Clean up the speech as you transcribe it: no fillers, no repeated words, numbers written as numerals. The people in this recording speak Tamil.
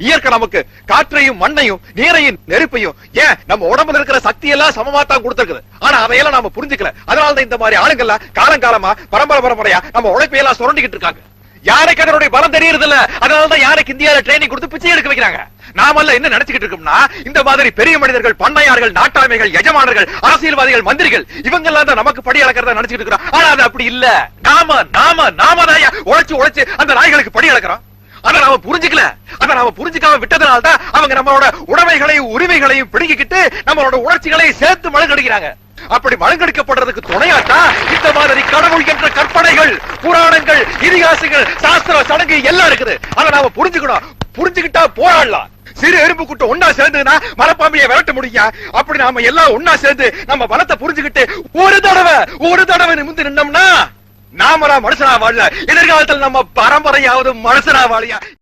இயற்கை நமக்கு காற்றையும் மண்ணையும் நீரையும் நெருப்பையும் ஏன் நம்ம உடம்புல இருக்கிற சக்தி எல்லாம் சமமா தான் கொடுத்திருக்குது. ஆனா அதையெல்லாம் நாம புரிஞ்சுக்கல. அதனாலதான் இந்த மாதிரி ஆளுங்கள்லாம் காலங்காலமா பரம்பரையா நம்ம உழைப்பையெல்லாம் சுரண்டிக்கிட்டு இருக்காங்க. யாருக்கு அதனுடைய பலம் தெரியறது இல்ல. அதனாலதான் யாருக்கு இந்தியாவில ட்ரைனிங் கொடுத்து பிச்சை எடுக்க வைக்கிறாங்க. நாமெல்லாம் என்ன நினைச்சுக்கிட்டு இருக்கோம்னா இந்த மாதிரி பெரிய மனிதர்கள், பண்ணையார்கள், நாட்டாமைகள், எஜமானர்கள், அரசியல்வாதிகள், மந்திரிகள் இவங்க எல்லாம் தான் நமக்கு படி அளக்கிறதா நினைச்சுக்கிட்டு இருக்கிறோம். ஆனா அது அப்படி இல்ல. நாம தான் உழைச்சு அந்த நாய்களுக்கு படி அளக்கிறோம். அத நாம புரிஞ்சுக்கல. அத நாம புரிஞ்சுக்காம விட்டதனால்தான் அவங்க நம்மளோட உடைமைகளையும் உரிமைகளையும் பிடிக்கிட்டு நம்மளோட உணர்ச்சிகளை சேர்த்து மழுங்கடிக்கிறாங்க. அப்படி மழுங்கடிக்கப்படுறதுக்கு துணையாட்டா இந்த மாதிரி கடவுள் என்ற கற்பனைகள், புராணங்கள், இதிகாசங்கள், சாஸ்திர சடங்கு எல்லாம் இருக்குது. அத நாம புரிஞ்சுக்கணும். புரிஞ்சுக்கிட்டா போராடலாம். சிறு எறும்பு கூட்டம் ஒன்னா சேர்ந்துனா மரப்பாம்பியை விரட்ட முடியும். அப்படி நாம எல்லாம் ஒன்னா சேர்ந்து நம்ம பலத்தை புரிஞ்சுக்கிட்டு ஒரு தடவை நிமிந்து நின்னோம்னா நாம மனுஷனா வாழல. எதிர்காலத்தில் நம்ம பரம்பரையாவது மனுஷனா வாழியா.